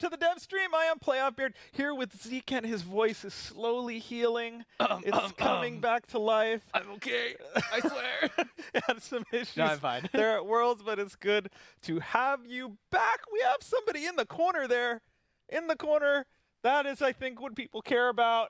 to the dev stream. I am Playoff Beard here with Zeke, and his voice is slowly healing. It's coming back to life. I'm okay. I swear. Had some issues No, I'm fine. there at Worlds, but it's good to have you back. We have somebody in the corner there. In the corner. That is, I think, what people care about.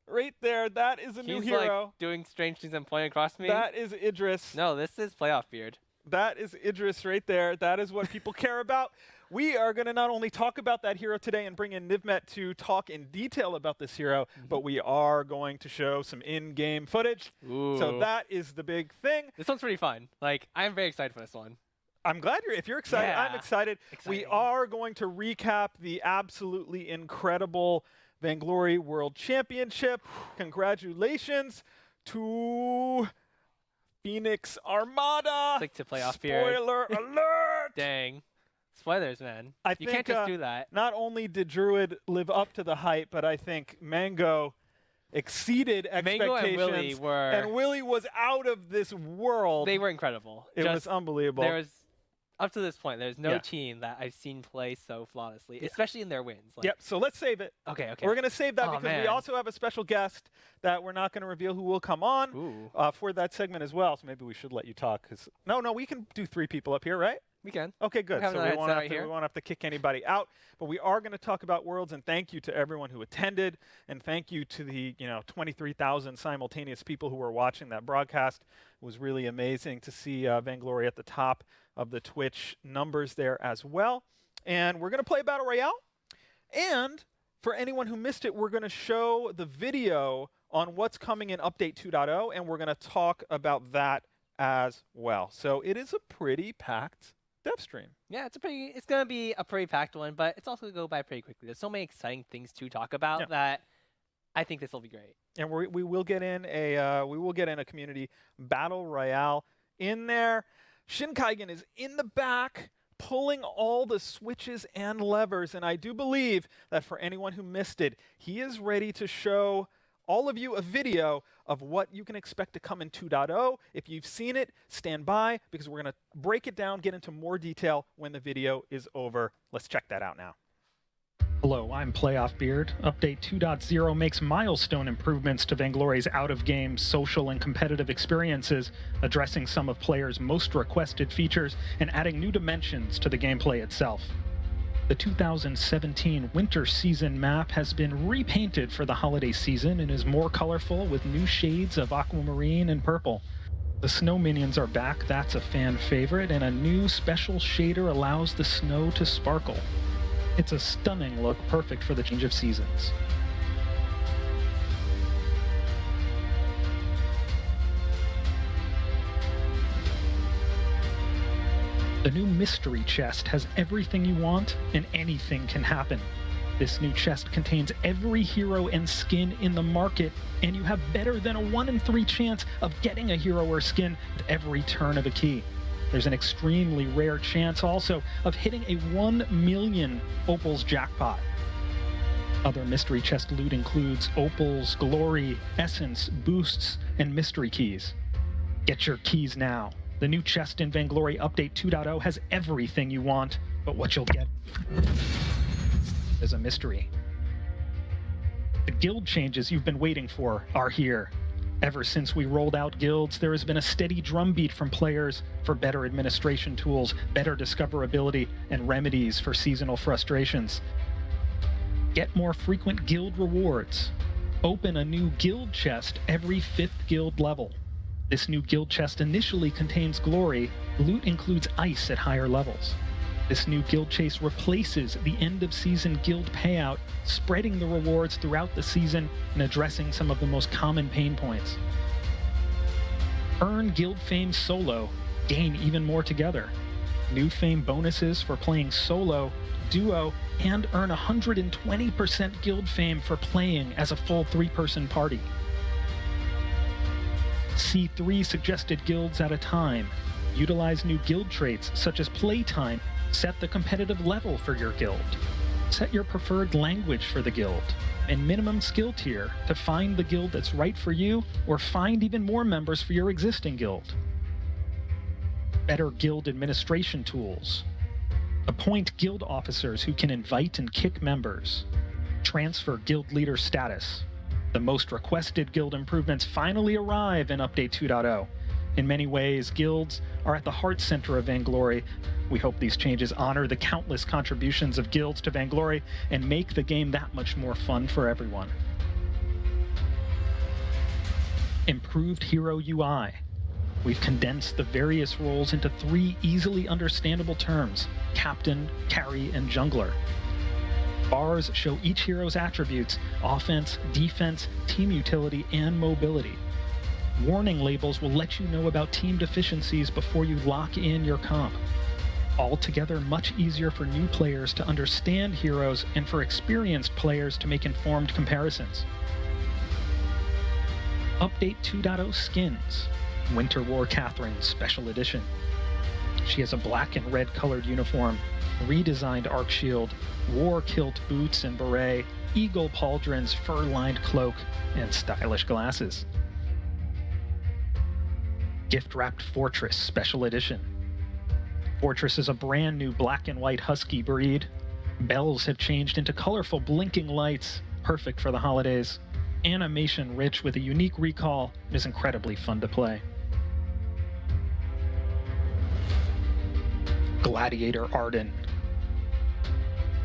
Right there. That is a new hero. Like doing strange things and pointing across me. That is IDRIS. No, this is Playoff Beard. That is IDRIS right there. That is what people care about. We are going to not only talk about that hero today and bring in Nivmet to talk in detail about this hero, but we are going to show some in-game footage. Ooh. So that is the big thing. This one's pretty fun. Like, I'm very excited for this one. I'm glad if you're excited, Yeah. I'm excited. We are going to recap the absolutely incredible Vainglory World Championship. Congratulations to Phoenix Armada. Click to Playoff Beard. Spoiler alert! Dang. Spoilers, man. You think, can't just do that. Not only did Druid live up to the hype, but I think Mango exceeded expectations. Mango and Willie were... And Willie was out of this world. They were incredible. It was unbelievable. There was, up to this point, there's no team that I've seen play so flawlessly, especially in their wins. Like, yep, so let's save it. Okay. We're going to save that because we also have a special guest that we're not going to reveal who will come on for that segment as well. So maybe we should let you talk. No, we can do 3 people up here, right? We can. Okay, good. So we won't have to kick anybody out. But we are going to talk about Worlds, and thank you to everyone who attended, and thank you to the 23,000 simultaneous people who were watching that broadcast. It was really amazing to see Vainglory at the top of the Twitch numbers there as well. And we're going to play Battle Royale. And for anyone who missed it, we're going to show the video on what's coming in Update 2.0, and we're going to talk about that as well. So it is a pretty packed dev stream. Yeah, it's going to be a pretty packed one, but it's also going to go by pretty quickly. There's so many exciting things to talk about that I think this will be great. And we will get in a community battle royale in there. Shinkaigen is in the back pulling all the switches and levers, and I do believe that for anyone who missed it, he is ready to show all of you a video of what you can expect to come in 2.0. If you've seen it, stand by, because we're going to break it down, get into more detail when the video is over. Let's check that out now. Hello, I'm Playoff Beard. Update 2.0 makes milestone improvements to Vainglory's out-of-game social and competitive experiences, addressing some of players' most requested features and adding new dimensions to the gameplay itself. The 2017 winter season map has been repainted for the holiday season and is more colorful with new shades of aquamarine and purple. The snow minions are back, that's a fan favorite, and a new special shader allows the snow to sparkle. It's a stunning look, perfect for the change of seasons. The new mystery chest has everything you want, and anything can happen. This new chest contains every hero and skin in the market, and you have better than a 1 in 3 chance of getting a hero or skin with every turn of a key. There's an extremely rare chance also of hitting a 1 million Opals jackpot. Other mystery chest loot includes Opals, Glory, Essence, Boosts, and Mystery Keys. Get your keys now. The new chest in Vainglory Update 2.0 has everything you want, but what you'll get is a mystery. The guild changes you've been waiting for are here. Ever since we rolled out guilds, there has been a steady drumbeat from players for better administration tools, better discoverability, and remedies for seasonal frustrations. Get more frequent guild rewards. Open a new guild chest every 5th guild level. This new guild chest initially contains glory. Loot includes ice at higher levels. This new guild chase replaces the end-of-season guild payout, spreading the rewards throughout the season and addressing some of the most common pain points. Earn guild fame solo, gain even more together. New fame bonuses for playing solo, duo, and earn 120% guild fame for playing as a full 3-person party. See 3 suggested guilds at a time. Utilize new guild traits such as playtime. Set the competitive level for your guild. Set your preferred language for the guild and minimum skill tier to find the guild that's right for you or find even more members for your existing guild. Better guild administration tools. Appoint guild officers who can invite and kick members. Transfer guild leader status. The most requested guild improvements finally arrive in Update 2.0. In many ways, guilds are at the heart center of Vainglory. We hope these changes honor the countless contributions of guilds to Vainglory and make the game that much more fun for everyone. Improved hero UI. We've condensed the various roles into 3 easily understandable terms: captain, carry, and jungler. Bars show each hero's attributes: offense, defense, team utility, and mobility. Warning labels will let you know about team deficiencies before you lock in your comp. Altogether, much easier for new players to understand heroes and for experienced players to make informed comparisons. Update 2.0 skins. Winter War Catherine Special Edition. She has a black and red colored uniform, redesigned arc shield, war kilt boots and beret, eagle pauldrons, fur-lined cloak, and stylish glasses. Gift-wrapped Fortress Special Edition. Fortress is a brand new black and white husky breed. Bells have changed into colorful blinking lights, perfect for the holidays. Animation rich with a unique recall, it is incredibly fun to play. Gladiator Arden.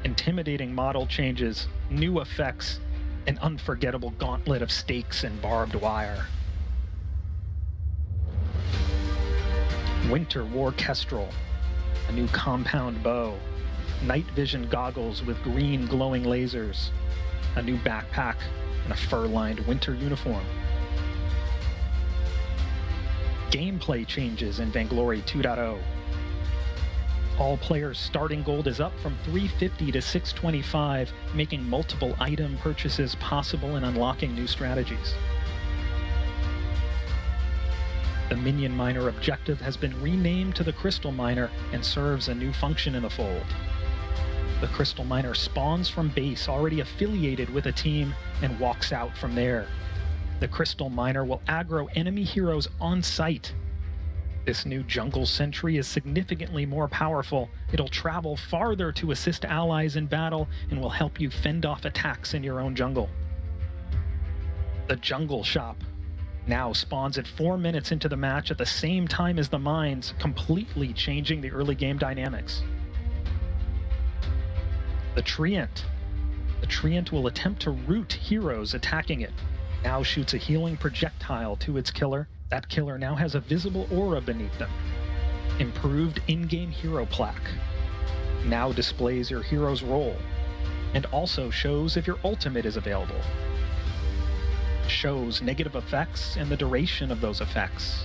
Intimidating model changes, new effects, an unforgettable gauntlet of stakes and barbed wire. Winter War Kestrel. A new compound bow, night vision goggles with green glowing lasers, a new backpack, and a fur-lined winter uniform. Gameplay changes in Vainglory 2.0. All players' starting gold is up from 350 to 625, making multiple item purchases possible and unlocking new strategies. The Minion Miner objective has been renamed to the Crystal Miner and serves a new function in the fold. The Crystal Miner spawns from base already affiliated with a team and walks out from there. The Crystal Miner will aggro enemy heroes on sight. This new Jungle Sentry is significantly more powerful. It'll travel farther to assist allies in battle and will help you fend off attacks in your own jungle. The Jungle Shop now spawns at 4 minutes into the match at the same time as the mines, completely changing the early game dynamics. The Treant. The Treant will attempt to root heroes attacking it. Now shoots a healing projectile to its killer. That killer now has a visible aura beneath them. Improved in-game hero plaque. Now displays your hero's role, and also shows if your ultimate is available. Shows negative effects and the duration of those effects.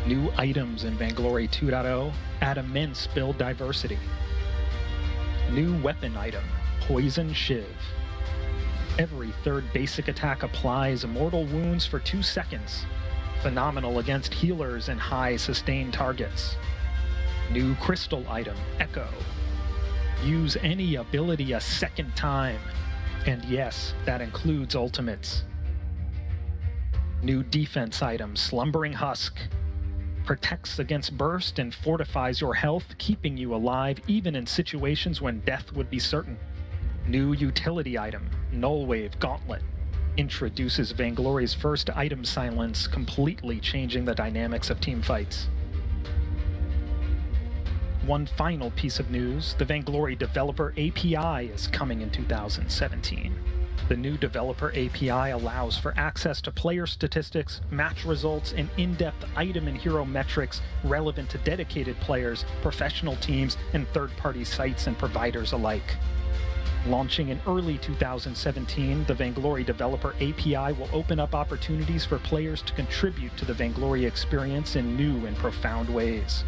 New items in Vainglory 2.0 add immense build diversity. New weapon item, Poison Shiv. Every third basic attack applies mortal wounds for 2 seconds. Phenomenal against healers and high sustained targets. New crystal item, Echo. Use any ability a second time. And yes, that includes ultimates. New defense item, Slumbering Husk. Protects against burst and fortifies your health, keeping you alive even in situations when death would be certain. New utility item, Nullwave Gauntlet. Introduces Vainglory's first item silence, completely changing the dynamics of teamfights. One final piece of news, the Vainglory Developer API is coming in 2017. The new Developer API allows for access to player statistics, match results, and in-depth item and hero metrics relevant to dedicated players, professional teams, and third-party sites and providers alike. Launching in early 2017, the Vainglory Developer API will open up opportunities for players to contribute to the Vainglory experience in new and profound ways.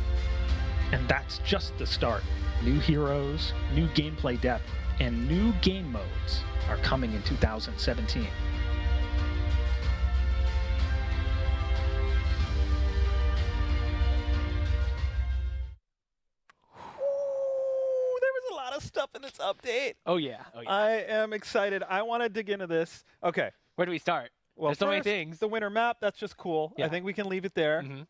And that's just the start. New heroes, new gameplay depth, and new game modes are coming in 2017. Stuff in this update. Oh yeah. I am excited. I want to dig into this. Okay. Where do we start? Well, there's so many first, things. The winter map, that's just cool. Yeah. I think we can leave it there. Mm-hmm.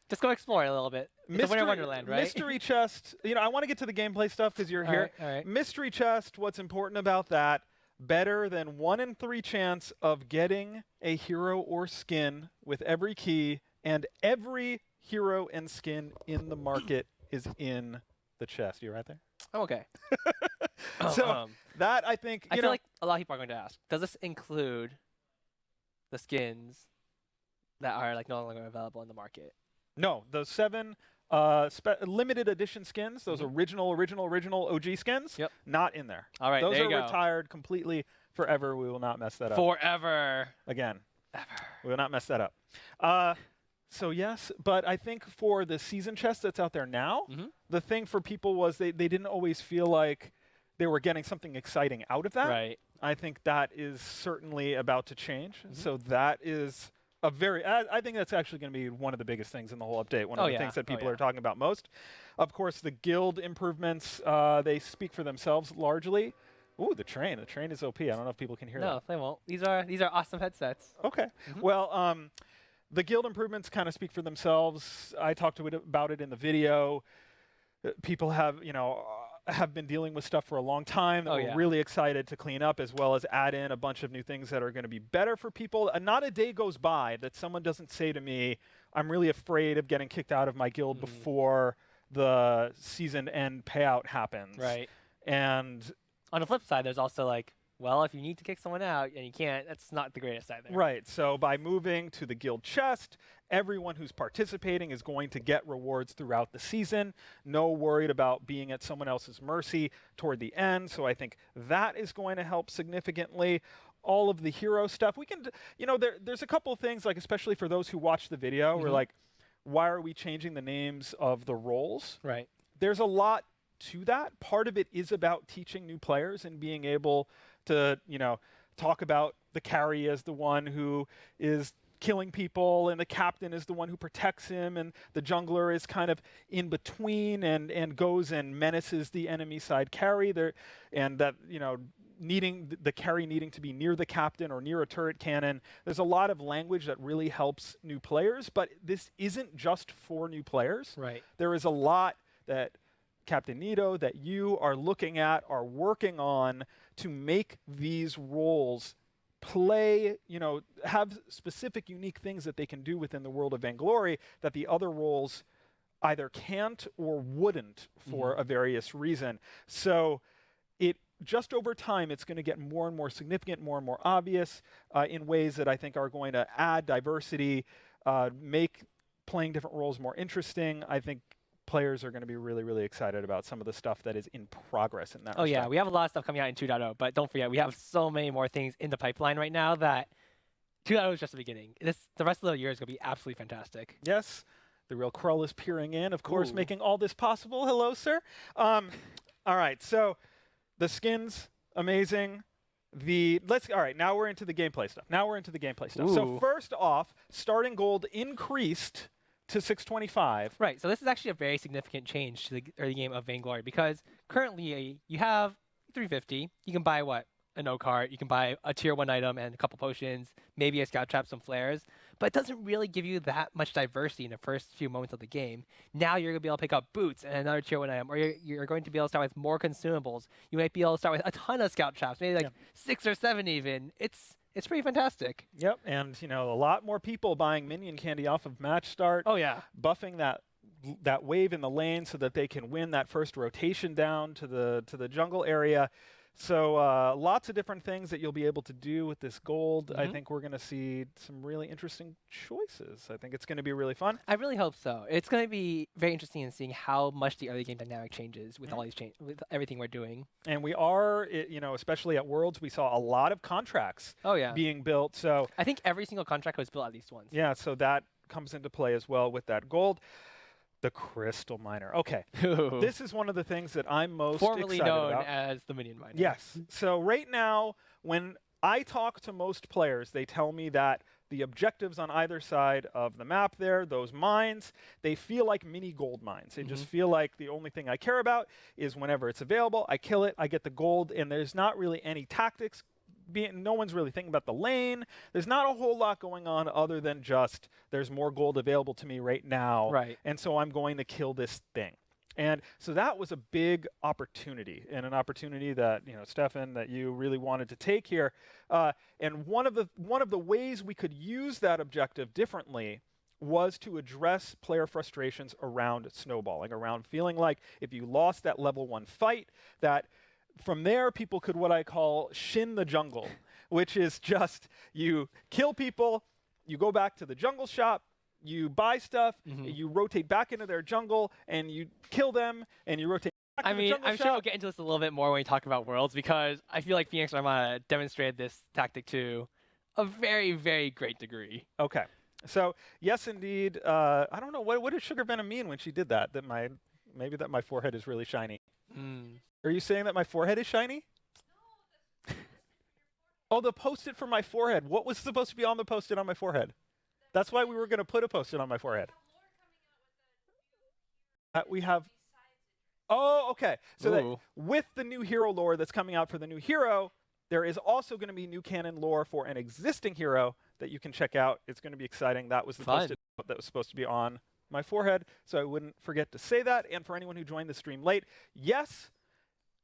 Just go explore a little bit. It's a Winter Wonderland, right? Mystery chest. I want to get to the gameplay stuff because you're here. All right. Mystery chest. What's important about that? Better than 1 in 3 chance of getting a hero or skin with every key, and every hero and skin in the market is in the chest. You right there? I'm okay. So that I think I feel like a lot of people are going to ask, does this include the skins that are like no longer available in the market? No, those 7 limited edition skins, those original OG skins, not in there. All right, those there are you go. Retired completely forever. We will not mess that up. Forever. Again. Ever. We will not mess that up. So yes, but I think for the season chest that's out there now, the thing for people was they didn't always feel like they were getting something exciting out of that. Right. I think that is certainly about to change. So that is a very, I think that's actually going to be one of the biggest things in the whole update. One of the things that people are talking about most. Of course, the guild improvements, they speak for themselves largely. Ooh, the train. The train is OP. I don't know if people can hear that. No, they won't. These are awesome headsets. Okay. Well, the guild improvements kind of speak for themselves. I talked about it in the video. People have been dealing with stuff for a long time that we're really excited to clean up, as well as add in a bunch of new things that are going to be better for people. Not a day goes by that someone doesn't say to me, I'm really afraid of getting kicked out of my guild before the season end payout happens. Right. And on the flip side, there's also like, well, if you need to kick someone out and you can't, that's not the greatest either. Right. So by moving to the guild chest, everyone who's participating is going to get rewards throughout the season. No worried about being at someone else's mercy toward the end. So I think that is going to help significantly. All of the hero stuff, we can, there's a couple of things, like especially for those who watch the video, we're like, why are we changing the names of the roles? Right. There's a lot to that. Part of it is about teaching new players and being able to, talk about the carry as the one who is killing people, and the captain is the one who protects him, and the jungler is kind of in between and goes and menaces the enemy side carry there, and that, needing the carry needing to be near the captain or near a turret cannon. There's a lot of language that really helps new players, but this isn't just for new players. Right. There is a lot that Captain Nito, that you are looking at, are working on to make these roles play, have specific unique things that they can do within the world of Vainglory that the other roles either can't or wouldn't for a various reason. So just over time, it's going to get more and more significant, more and more obvious in ways that I think are going to add diversity, make playing different roles more interesting. I think players are going to be really, really excited about some of the stuff that is in progress in that respect. Yeah, we have a lot of stuff coming out in 2.0, but don't forget, we have so many more things in the pipeline right now that 2.0 is just the beginning. The rest of the year is going to be absolutely fantastic. Yes, the real Krull is peering in, of course, making all this possible. Hello, sir. All right, so the skins, amazing. All right, now we're into the gameplay stuff. So first off, starting gold increased to 625. Right, so this is actually a very significant change to the early game of Vainglory, because currently you have 350. You can buy what? A no cart. You can buy a tier 1 item and a couple potions, maybe a scout trap, some flares, but it doesn't really give you that much diversity in the first few moments of the game. Now you're going to be able to pick up boots and another tier 1 item, or you're going to be able to start with more consumables. You might be able to start with a ton of scout traps, maybe like 6 or 7 even. It's pretty fantastic. Yep, and a lot more people buying minion candy off of match start. Oh yeah, buffing that wave in the lane so that they can win that first rotation down to the jungle area. So lots of different things that you'll be able to do with this gold. I think we're going to see some really interesting choices. I think it's going to be really fun. I really hope so. It's going to be very interesting in seeing how much the early game dynamic changes with all these with everything we're doing. And we are, especially at Worlds, we saw a lot of contracts being built. So I think every single contract was built at least once. Yeah, so that comes into play as well with that gold. The Crystal Miner. Okay, this is one of the things that I'm most formerly excited known about. as the Minion Miner. Yes. So right now, when I talk to most players, they tell me that the objectives on either side of the map there, those mines, they feel like mini gold mines. They just feel like the only thing I care about is whenever it's available, I kill it, I get the gold, and there's not really any tactics no one's really thinking about the lane. There's not a whole lot going on other than just there's more gold available to me right now, Right. and so I'm going to kill this thing. And so that was a big opportunity, and an opportunity that, Stefan, that you really wanted to take here. And one of the ways we could use that objective differently was to address player frustrations around snowballing, around feeling like if you lost that level 1 fight, that from there people could what I call shin the jungle, which is just you kill people, you go back to the jungle shop, you buy stuff, you rotate back into their jungle, and you kill them, and you rotate back to the jungle I'm shop. sure we'll get into this a little bit more when we talk about Worlds, because I feel like Phoenix Armada demonstrated this tactic to a very, very great degree. Okay. So, yes, indeed. I don't know. What did Sugar Venom mean when she did that? Maybe that my forehead is really shiny. Are you saying that my forehead is shiny? No. Oh, the Post-it for my forehead. What was supposed to be on the Post-it on my forehead? That's why we were going to put a Post-it on my forehead. We have... Oh, okay. So that with the new hero lore that's coming out for the new hero, there is also going to be new canon lore for an existing hero that you can check out. It's going to be exciting. That was the Post-it that was supposed to be on my forehead, so I wouldn't forget to say that. And for anyone who joined the stream late, yes,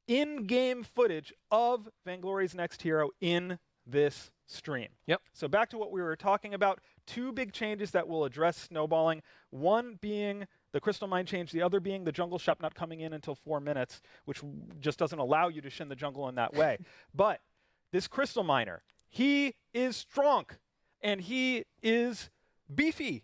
in-game footage of Vainglory's next hero in this stream. Yep. So back to what we were talking about, 2 big changes that will address snowballing, one being the Crystal Mine change, the other being the jungle shop not coming in until 4 minutes, which just doesn't allow you to shin the jungle in that way. But this Crystal Miner, he is strong, and he is beefy,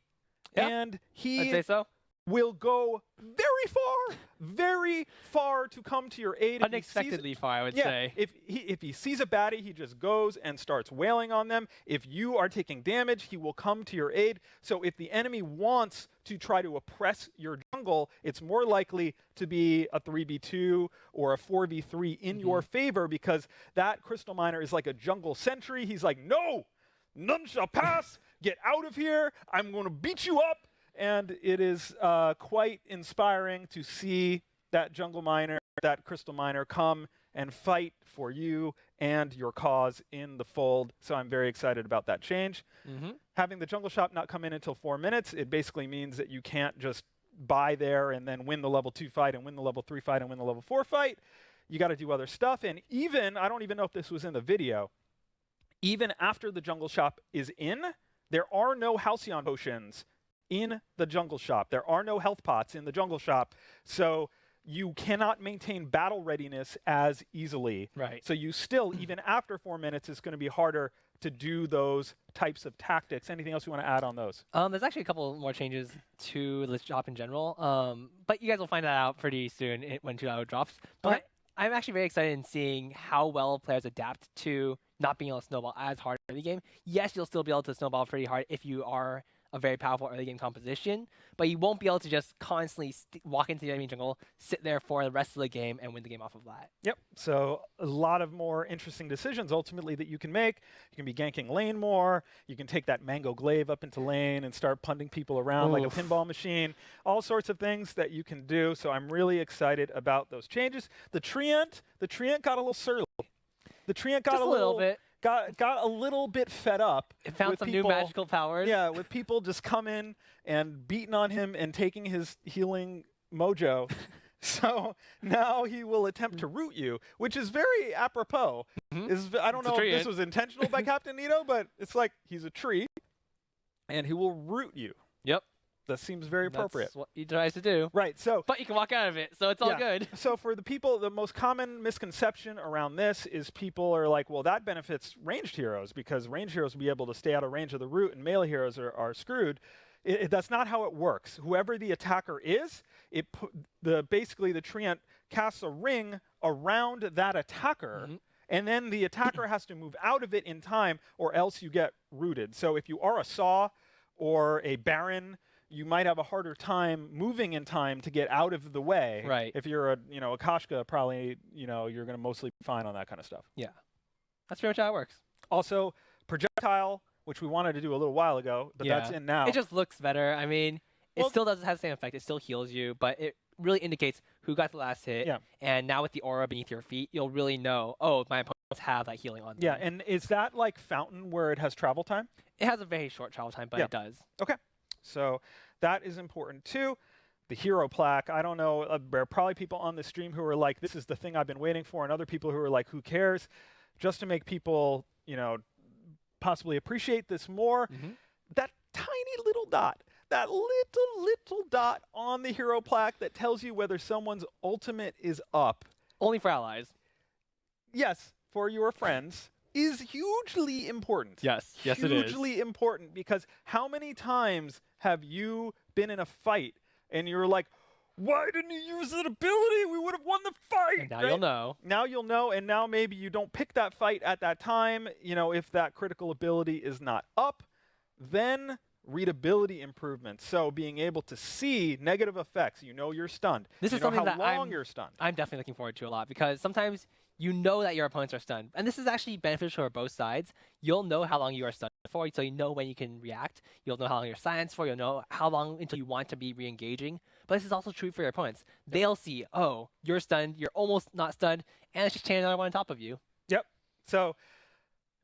and he I'd say so. will go very far to come to your aid. Unexpectedly far, I would say. If he sees a baddie, he just goes and starts wailing on them. If you are taking damage, he will come to your aid. So if the enemy wants to try to oppress your jungle, it's more likely to be a 3v2 or a 4v3 in your favor, because that Crystal Miner is like a jungle sentry. He's like, no, none shall pass. Get out of here. I'm going to beat you up. And it is quite inspiring to see that jungle miner, that Crystal Miner, come and fight for you and your cause in the fold. So I'm very excited about that change. Having the jungle shop not come in until 4 minutes, it basically means that you can't just buy there and then win the level 2 fight and win the level 3 fight and win the level 4 fight. You got to do other stuff. And even, I don't even know if this was in the video, even after the jungle shop is in, there are no Halcyon potions in the jungle shop. There are no health pots in the jungle shop, so you cannot maintain battle readiness as easily. Right. So you still, even after 4 minutes, it's going to be harder to do those types of tactics. Anything else you want to add on those? There's actually a couple more changes to the shop in general, but you guys will find that out pretty soon when 2.0 drops. But I'm actually very excited in seeing how well players adapt to not being able to snowball as hard early game. Yes, you'll still be able to snowball pretty hard if you are a very powerful early game composition, but you won't be able to just constantly walk into the enemy jungle, sit there for the rest of the game, and win the game off of that. Yep. So a lot of more interesting decisions ultimately that you can make. You can be ganking lane more. You can take that Mango Glaive up into lane and start punting people around like a pinball machine. All sorts of things that you can do. So I'm really excited about those changes. The Treant got a little surly. The Treant got just a little bit. Got a little bit fed up. It found some new magical powers. Yeah, with people just coming and beating on him and taking his healing mojo. So now he will attempt to root you, which is very apropos. I don't know if this was intentional by Captain Nito, but it's like he's a tree, and he will root you. Yep. That seems very appropriate. That's what he tries to do. Right. So, but you can walk out of it, so it's all good. So for the people, the most common misconception around this is people are like, well, that benefits ranged heroes because ranged heroes will be able to stay out of range of the root, and melee heroes are screwed. That's not how it works. Whoever the attacker is, basically the Treant casts a ring around that attacker, and then the attacker has to move out of it in time, or else you get rooted. So if you are a Saw or a Baron, you might have a harder time moving in time to get out of the way. Right. If you're a Kashka, probably you're going to mostly be fine on that kind of stuff. Yeah, that's pretty much how it works. Also, projectile, which we wanted to do a little while ago, but that's in now. It just looks better. I mean, it still doesn't have the same effect. It still heals you, but it really indicates who got the last hit. Yeah. And now with the aura beneath your feet, you'll really know, oh, my opponent have that healing on them. Yeah, and is that like Fountain where it has travel time? It has a very short travel time, but Yeah. it does. Okay, so that is important too. The hero plaque, I don't know, there are probably people on the stream who are like, this is the thing I've been waiting for, and other people who are like, who cares? Just to make people, possibly appreciate this more, that tiny little dot, that little dot on the hero plaque that tells you whether someone's ultimate is up. Only for allies. Yes, for your friends, is hugely important. Yes, it is. Hugely important, because how many times have you been in a fight and you're like, why didn't you use that ability? We would have won the fight. And now you'll know. Now you'll know, and now maybe you don't pick that fight at that time. If that critical ability is not up, then readability improvements. So being able to see negative effects, you're stunned. This is something how that long you're stunned. I'm definitely looking forward to a lot, because sometimes you know that your opponents are stunned. And this is actually beneficial for both sides. You'll know how long you are stunned for, so you know when you can react. You'll know how long you're silenced for. You'll know how long until you want to be re-engaging. But this is also true for your opponents. They'll see, oh, you're stunned, you're almost not stunned, and it's just chaining another one on top of you. Yep. So,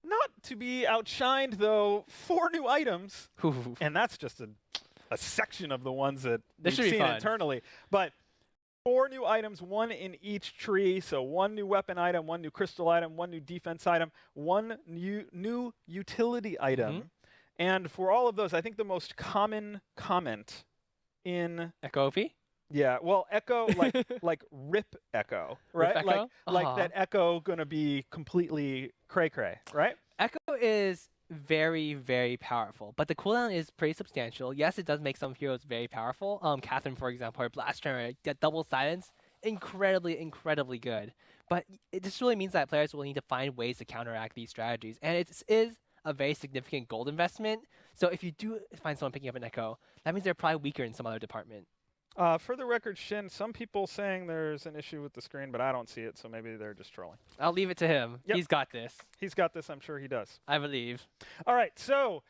not to be outshined, though, 4 new items. Ooh. And that's just a section of the ones that This we've should be seen fun. internally. But 4 new items, 1 in each tree. So 1 new weapon item, 1 new crystal item, 1 new defense item, 1 new utility item. And for all of those, I think the most common comment in Echo OP? Yeah, well, Echo, like Rip Echo, right? Rip Echo? Like that Echo gonna be completely cray-cray, right? Echo is very, very powerful, but the cooldown is pretty substantial. Yes, it does make some heroes very powerful. Catherine, for example, her blast tremor, that double silence, incredibly, incredibly good. But it just really means that players will need to find ways to counteract these strategies, and it is a very significant gold investment. So if you do find someone picking up an Echo, that means they're probably weaker in some other department. For the record, Shin, some people saying there's an issue with the screen, but I don't see it, so maybe they're just trolling. I'll leave it to him. Yep. He's got this. He's got this, I'm sure he does. I believe. All right, so,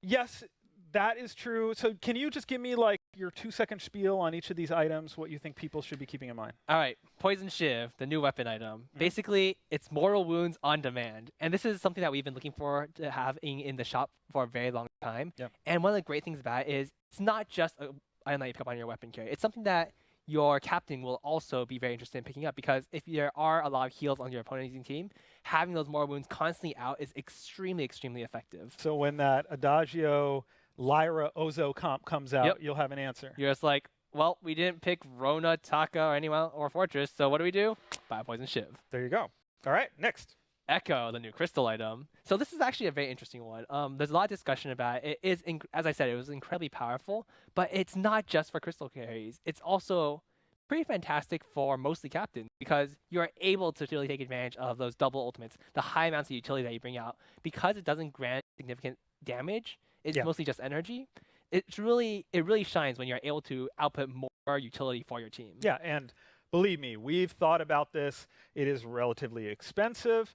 yes, that is true. So can you just give me, like, your 2-second spiel on each of these items, what you think people should be keeping in mind? All right, Poison Shiv, the new weapon item. Basically, it's mortal wounds on demand. And this is something that we've been looking for to have in the shop for a very long time. Yep. And one of the great things about it is it's not just an item that you pick up on your weapon carry. It's something that your captain will also be very interested in picking up, because if there are a lot of heals on your opponent's team, having those mortal wounds constantly out is extremely, extremely effective. So when that Adagio Lyra Ozo comp comes out, Yep. you'll have an answer. You're just like, well, we didn't pick Rona, Taka, or anyone or Fortress, so what do? Buy a Poison Shiv. There you go. All right, next. Echo, the new crystal item. So this is actually a very interesting one. There's a lot of discussion about it. It is, as I said, it was incredibly powerful, but it's not just for crystal carries. It's also pretty fantastic for mostly captains, because you're able to really take advantage of those double ultimates, the high amounts of utility that you bring out. Because it doesn't grant significant damage, it's mostly just energy. It really shines when you're able to output more utility for your team. Yeah, and believe me, we've thought about this. It is relatively expensive.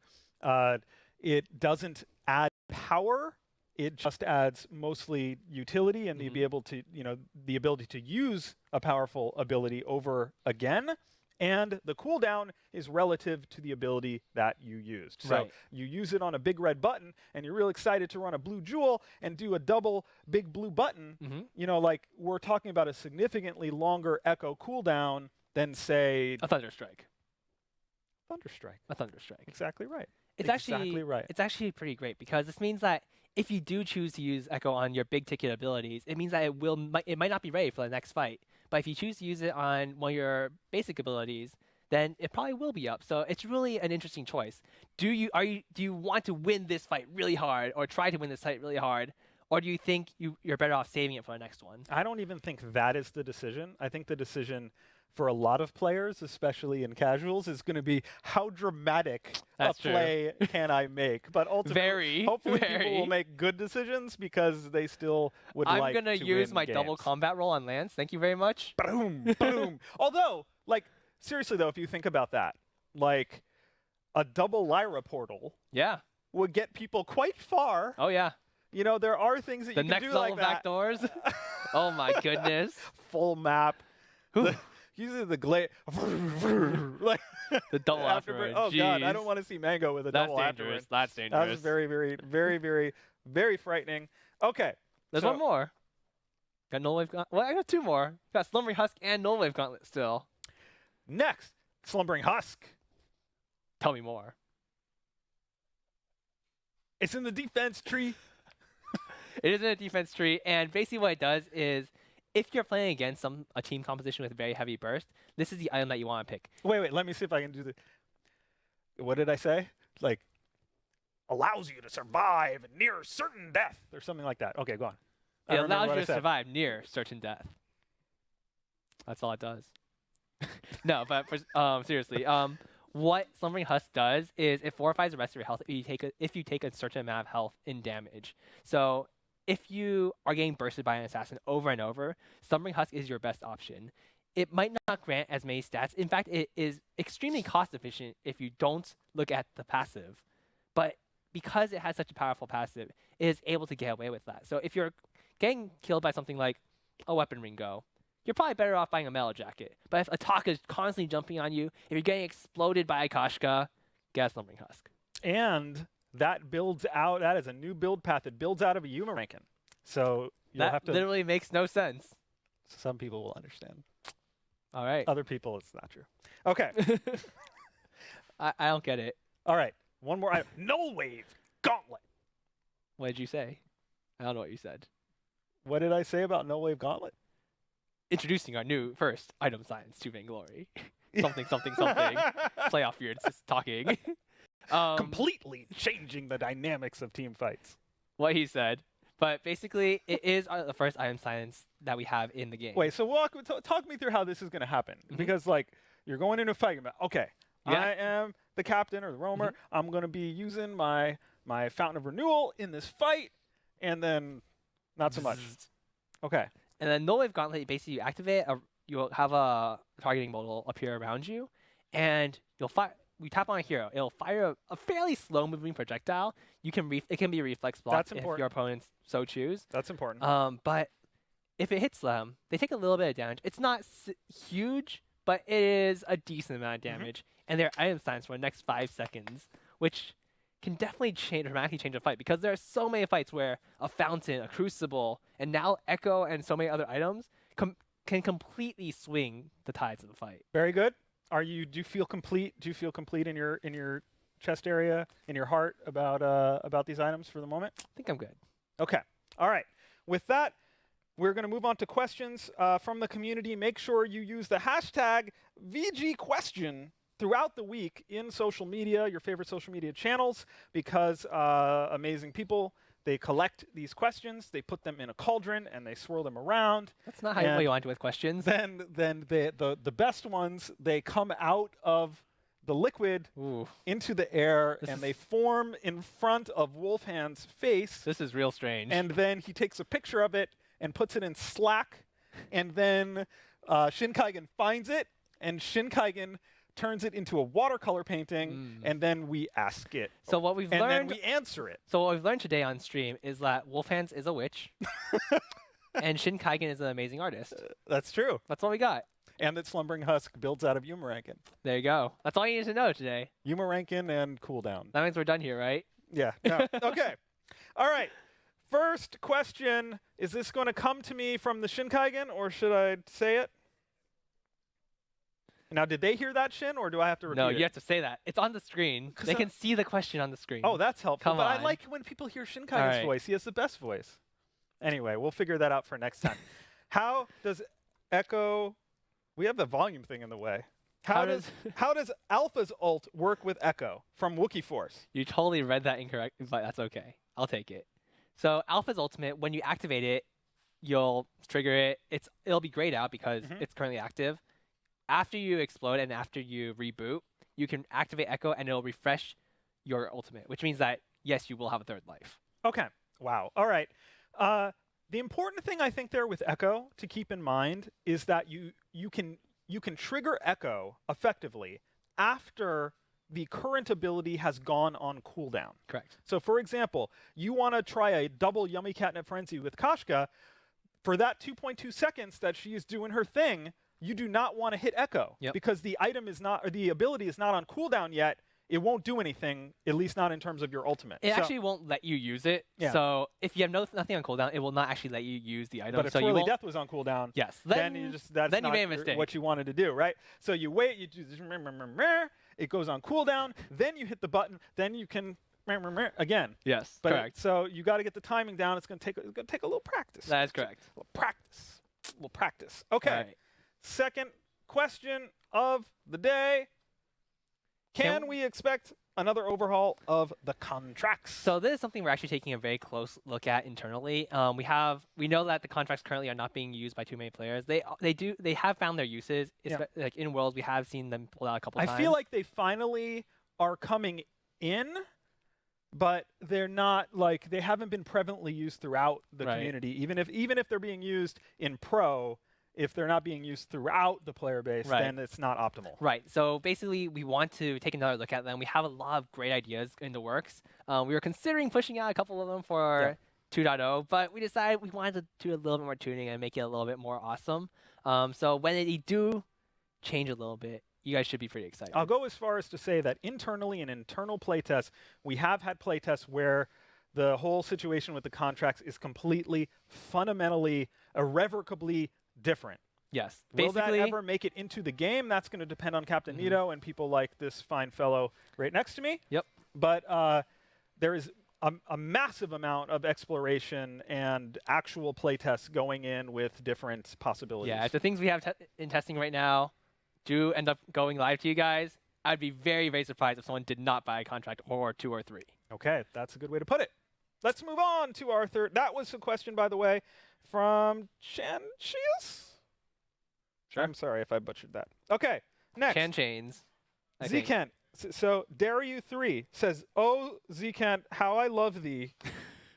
It doesn't add power. It just adds mostly utility and the ability to use a powerful ability over again. And the cooldown is relative to the ability that you used. So you use it on a big red button, and you're real excited to run a blue jewel and do a double big blue button. Like we're talking about a significantly longer Echo cooldown than, say, a Thunderstrike. Thunderstrike. A Thunderstrike. Exactly right. It's exactly right. It's actually pretty great, because this means that if you do choose to use Echo on your big ticket abilities, it means that it might not be ready for the next fight. But if you choose to use it on one of your basic abilities, then it probably will be up. So it's really an interesting choice. Do you want to win this fight really hard, or try to win this fight really hard, or do you think you're better off saving it for the next one? I don't even think that is the decision. I think the decision for a lot of players, especially in casuals, is going to be how dramatic a play can I make. But ultimately, hopefully people will make good decisions, because they still would like to win I'm going to use my double combat roll on Lance. Thank you very much. Boom, boom. Although, like, seriously though, if you think about that, like, a double Lyra portal would get people quite far. Oh, yeah. There are things that you can do like that. The next level backdoors. Oh, my goodness. Full map. uses the glade like The double afterburn. afterburn. Oh God, I Jeez. don't want to see Mango with a That's double dangerous. afterburn. That's That dangerous. was very, very, very, very, very frightening. Okay. There's so- one more. Got Null Wave Gauntlet. Well, I got two more. Got Slumbering Husk and Null Wave Gauntlet still. Next, Slumbering Husk. Tell me more. It's in the defense tree. It is in a defense tree, and basically what it does is, if you're playing against a team composition with very heavy burst, this is the item that you want to pick. Wait, let me see if I can do the. What did I say? Like, allows you to survive near certain death or something like that. Okay, go on. I It don't remember allows what you I to said. survive near certain death. That's all it does. No, but seriously, what Slumbering Husk does is it fortifies the rest of your health if you take a certain amount of health in damage. So if you are getting bursted by an assassin over and over, Slumbering Husk is your best option. It might not grant as many stats. In fact, it is extremely cost efficient if you don't look at the passive. But because it has such a powerful passive, it is able to get away with that. So if you're getting killed by something like a Weapon Ringo, you're probably better off buying a Metal Jacket. But if Ataka is constantly jumping on you, if you're getting exploded by Akashka, get a Slumbering Husk. And that builds out. That is a new build path. It builds out of a Yuma ranking. So you'll That have to. literally makes no sense. Some people will understand. All right. Other people, it's not true. Okay. I don't get it. All right. One more item. Null Wave Gauntlet. What did you say? I don't know what you said. What did I say about Null Wave Gauntlet? Introducing our new first item science to Vainglory. something. Playoff Fear, just talking. Completely changing the dynamics of team fights. What he said. But basically, it is the first item science that we have in the game. Wait, so talk me through how this is going to happen. Because, like, you're going into a fight. Okay, Yeah. I am the captain or the roamer. I'm going to be using my Fountain of Renewal in this fight, and then not so much. Okay. And then Null Wave Gauntlet, basically you activate, you'll have a targeting modal appear around you, and you'll fire. We tap on a hero. It'll fire a fairly slow-moving projectile. It can be a reflex block That's if important. your opponents so choose. That's important. But if it hits them, they take a little bit of damage. It's not huge, but it is a decent amount of damage. And they're item science for the next 5 seconds, which can definitely dramatically change a fight, because there are so many fights where a Fountain, a Crucible, and now Echo and so many other items can completely swing the tides of the fight. Very good. Do you feel complete? Do you feel complete in your chest area, in your heart about these items for the moment? I think I'm good. Okay. All right. With that, we're going to move on to questions from the community. Make sure you use the hashtag VGQuestion throughout the week in social media, your favorite social media channels, because amazing people, they collect these questions, they put them in a cauldron, and they swirl them around. That's not how you want to with questions. Then the best ones, they come out of the liquid Ooh, into the air, and they form in front of Wolfhand's face. this is real strange. And then he takes a picture of it and puts it in Slack, and then Shinkaigen finds it, and Shinkaigen turns it into a watercolor painting, and then we ask it. So what we've and learned, then we answer it. so what we've learned today on stream is that Wolfhands is a witch, and Shinkaigen is an amazing artist. That's true. That's all we got. And that Slumbering Husk builds out of Yumarankin. There you go. That's all you need to know today. Yumarankin and cooldown. That means we're done here, right? Yeah. No. Okay. All right. First question, is this going to come to me from the Shinkaigen, or should I say it? Now, did they hear that, Shin, or do I have to repeat No, it? you have to say that. It's on the screen. 'Cause They can see the question on the screen. Oh, that's helpful. Come but I on. like when people hear Shinkaigen's right. voice. He has the best voice. Anyway, we'll figure that out for next time. How does Echo... We have the volume thing in the way. How does Alpha's ult work with Echo from Wookiee Force? You totally read that incorrect, but that's okay. I'll take it. So Alpha's ultimate, when you activate it, you'll trigger it. It'll be grayed out because it's currently active. After you explode and after you reboot, you can activate Echo and it'll refresh your ultimate, which means that, yes, you will have a third life. Okay. Wow. All right. The important thing I think there with Echo to keep in mind is that you can trigger Echo effectively after the current ability has gone on cooldown. Correct. So, for example, you want to try a double Yummy Catnip Frenzy with Kashka. For that 2.2 seconds that she is doing her thing, you do not want to hit Echo because the item is not, or the ability is not on cooldown yet. It won't do anything, at least not in terms of your ultimate. It actually won't let you use it. Yeah. So if you have nothing on cooldown, it will not actually let you use the item. But if so Swirly Death was on cooldown, yes, then you just that's then not you made a mistake. what you wanted to do, right? So you wait, you do this, it goes on cooldown, then you hit the button, then you can again. Yes, but correct. So you got to get the timing down. It's going to take a little practice. That is correct. A little practice. Okay. Right. Second question of the day. Can we expect another overhaul of the contracts? So this is something we're actually taking a very close look at internally. We know that the contracts currently are not being used by too many players. They have found their uses. Like in Worlds, we have seen them pulled out a couple times. I feel like they finally are coming in, but they're not like they haven't been prevalently used throughout the community. Even if they're being used in Pro, if they're not being used throughout the player base, then it's not optimal. Right. So basically, we want to take another look at them. We have a lot of great ideas in the works. We were considering pushing out a couple of them for 2.0, but we decided we wanted to do a little bit more tuning and make it a little bit more awesome. So when they do change a little bit, you guys should be pretty excited. I'll go as far as to say that internally in internal playtests, we have had playtests where the whole situation with the contracts is completely, fundamentally, irrevocably different. Yes. Will that ever make it into the game? That's going to depend on Captain Nito and people like this fine fellow right next to me. Yep. But there is a massive amount of exploration and actual playtests going in with different possibilities. Yeah, if the things we have in testing right now do end up going live to you guys, I'd be very, very surprised if someone did not buy a contract or 2 or 3. Okay, that's a good way to put it. Let's move on to our third. That was a question, by the way, from Chanchius? Sure. I'm sorry if I butchered that. Okay, next. Chan Chains. Zekent. So Daru3 says, "Oh, Zekent, how I love thee.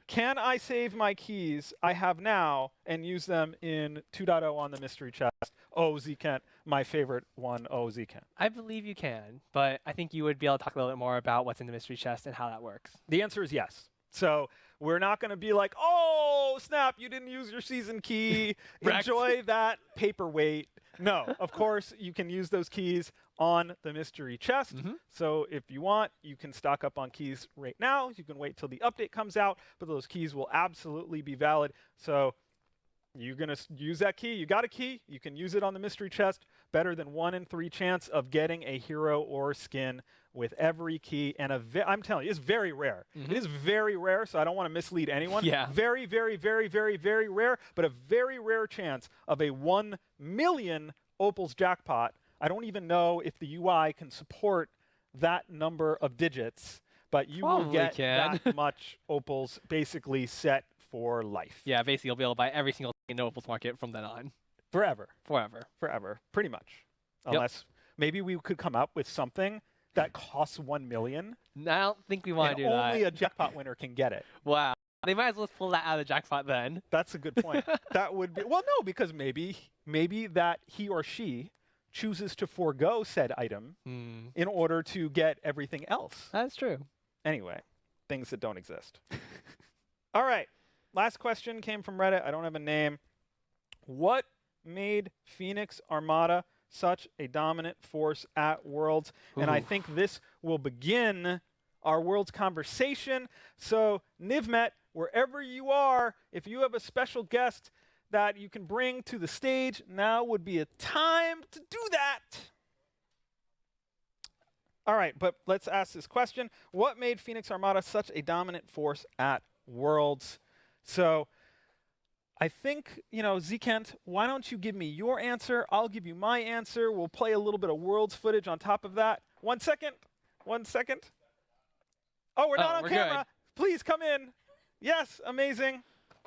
Can I save my keys I have now and use them in 2.0 on the mystery chest? Oh, Zekent, my favorite one. Oh, Zekent." I believe you can, but I think you would be able to talk a little bit more about what's in the mystery chest and how that works. The answer is yes. So we're not going to be like, oh, snap, you didn't use your season key. Enjoy that paperweight. No, of course, you can use those keys on the mystery chest. So if you want, you can stock up on keys right now. You can wait till the update comes out, but those keys will absolutely be valid. So you're going to use that key. You got a key. You can use it on the mystery chest. Better than 1 in 3 chance of getting a hero or skin with every key. And I'm telling you, it's very rare. It is very rare, so I don't want to mislead anyone. Yeah. Very, very, very, very, very rare, but a very rare chance of a 1 million Opals jackpot. I don't even know if the UI can support that number of digits, but you will get that much Opals basically set for life. Yeah, basically you'll be able to buy every single thing in the Opals market from then on. Forever. Forever. Pretty much. Unless maybe we could come up with something that costs 1 million. I don't think we want to do that. Only a jackpot winner can get it. Wow. They might as well pull that out of the jackpot then. That's a good point. That would be, well, no, because maybe that he or she chooses to forego said item in order to get everything else. That's true. Anyway, things that don't exist. All right. Last question came from Reddit. I don't have a name. What made Phoenix Armada such a dominant force at Worlds? Ooh. And I think this will begin our Worlds conversation. So, Nivmet, wherever you are, if you have a special guest that you can bring to the stage, now would be a time to do that. All right, but let's ask this question. What made Phoenix Armada such a dominant force at Worlds? So, I think, Zekent, why don't you give me your answer? I'll give you my answer. We'll play a little bit of Worlds footage on top of that. 1 second. 1 second. Oh, we're not on camera. Good. Please come in. Yes, amazing.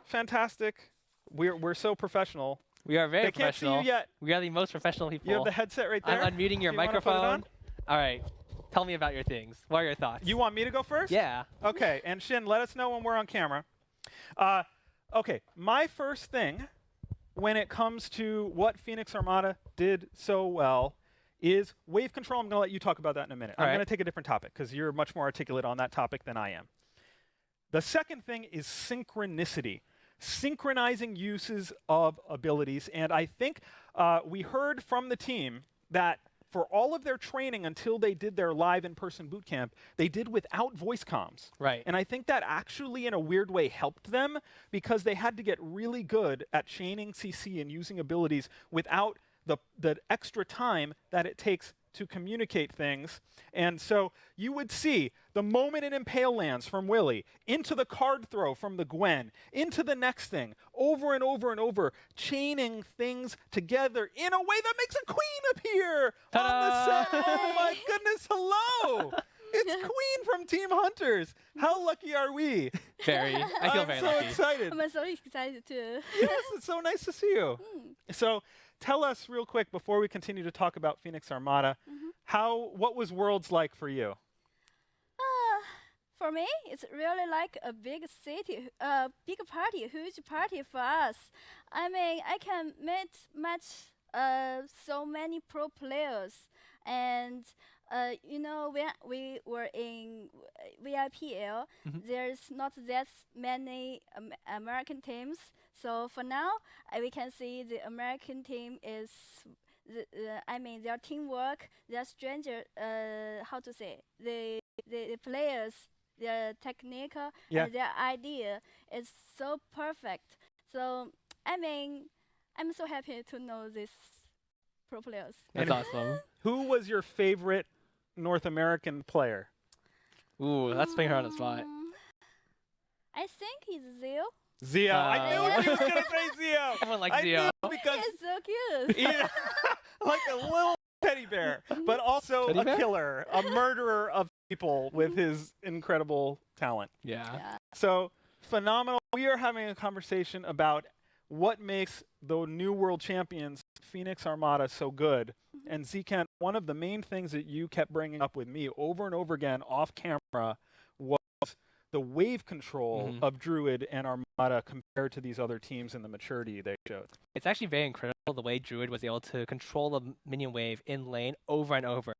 Fantastic. We're so professional. We are very They professional. can't see you yet. We are the most professional people. You have the headset right there. I'm unmuting your Do you wanna put it microphone. on? All right. Tell me about your things. What are your thoughts? You want me to go first? Yeah. Okay, and Shin, let us know when we're on camera. Okay, my first thing when it comes to what Phoenix Armada did so well is wave control. I'm going to let you talk about that in a minute. I'm going to take a different topic because you're much more articulate on that topic than I am. The second thing is synchronicity, synchronizing uses of abilities. And I think we heard from the team that for all of their training until they did their live in-person boot camp, they did without voice comms. Right. And I think that actually, in a weird way, helped them because they had to get really good at chaining CC and using abilities without the extra time that it takes to communicate things. And so you would see the moment an impale lands from Willie, into the card throw from the Gwen, into the next thing, over and over and over, chaining things together in a way that makes a queen appear on the set. Oh my goodness, hello! It's Queen from Team Hunters. How lucky are we? Very. I feel very lucky. I'm so excited. I'm so excited too. Yes, it's so nice to see you. So tell us real quick before we continue to talk about Phoenix Armada, what was Worlds like for you? For me, it's really like a big city, a big party, huge party for us. I mean, I can match so many pro players, and you know, when we were in VIPL, there's not that many American teams. So for now, we can see the American team is, I mean, their teamwork, their stranger, how to say, the players, their technique, and their idea is so perfect. So I mean, I'm so happy to know these pro players. That's awesome. Who was your favorite North American player? Ooh, that's putting her on the spot. I think it's Zio. Zio. I knew he was going to say Zio. Everyone likes Zio. Because He's so cute. yeah, like a little teddy bear, but also a killer, a murderer of people with his incredible talent. Yeah. So phenomenal. We are having a conversation about what makes the new world champions, Phoenix Armada, so good. And Zken, one of the main things that you kept bringing up with me over and over again off camera was the wave control of Druid and Armada compared to these other teams and the maturity they showed. It's actually very incredible the way Druid was able to control the minion wave in lane over and over.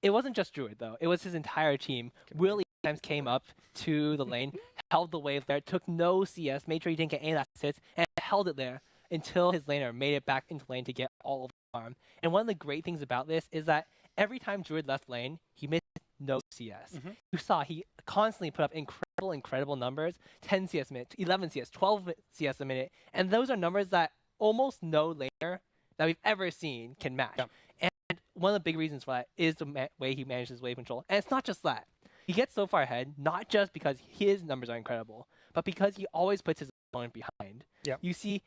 It wasn't just Druid, though. It was his entire team. Willie times came up to the lane, held the wave there, took no CS, made sure he didn't get any of that hits, and held it there until his laner made it back into lane to get all of the farm. And one of the great things about this is that every time Druid left lane, he missed no CS. You saw he constantly put up incredible numbers, 10 CS a minute, 11 CS, 12 CS a minute, and those are numbers that almost no laner that we've ever seen can match. And one of the big reasons for that is the way he manages wave control. And it's not just that. He gets so far ahead, not just because his numbers are incredible, but because he always puts his opponent behind. You see,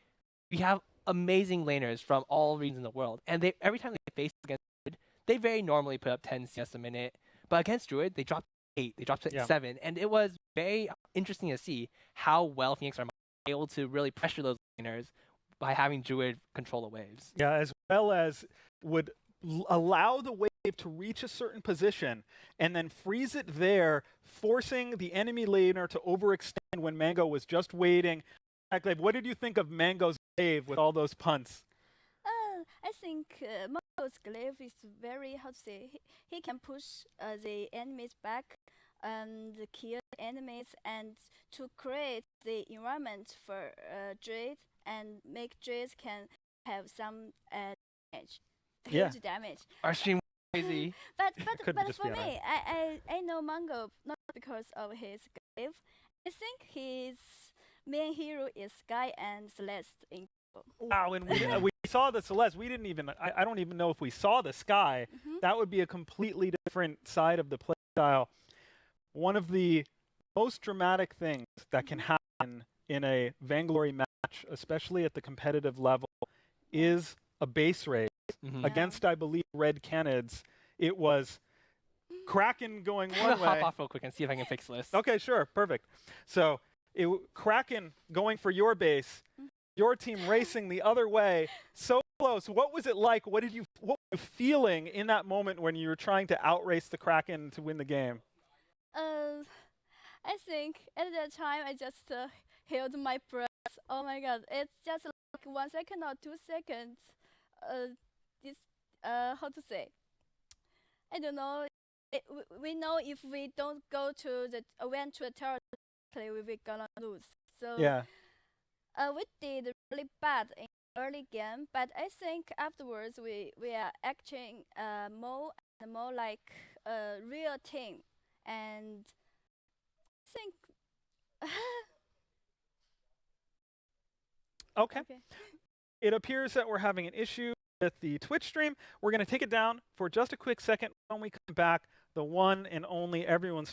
we have amazing laners from all regions in the world, and every time they face against Druid, they very normally put up 10 CS a minute, but against Druid, they dropped 8, they dropped 7, and it was very interesting to see how well Phoenix are able to really pressure those laners by having Druid control the waves. Yeah, as well as would allow the wave to reach a certain position and then freeze it there, forcing the enemy laner to overextend when Mango was just waiting. What did you think of Mango's wave with all those punts? I think Mango's glaive is very, how to say, he can push the enemies back and kill enemies and to create the environment for Druid and make Druids can have some damage, huge damage. Our stream crazy. But for me, I know Mango not because of his glaive. I think his main hero is Sky and Celeste in Wow, and we saw the Celeste. We didn't even, I don't even know if we saw the Sky. That would be a completely different side of the play style. One of the most dramatic things that can happen in a Vainglory match, especially at the competitive level, is a base race against, I believe, Red Canids. It was Kraken going one way. I'm gonna hop off real quick and see if I can fix this. Okay, sure, perfect. So Kraken going for your base, your team racing the other way, so close. What was it like? What were you feeling in that moment when you were trying to outrace the Kraken to win the game? I think at that time I just held my breath. Oh my god, it's just like 1 second or 2 seconds. How to say? I don't know. We know if we don't go to the went to a territory, we're gonna lose. So we did really bad in early game, but I think afterwards we are acting more and more like a real team, and I think Okay. okay. It appears that we're having an issue with the Twitch stream. We're going to take it down for just a quick second. When we come back, the one and only everyone's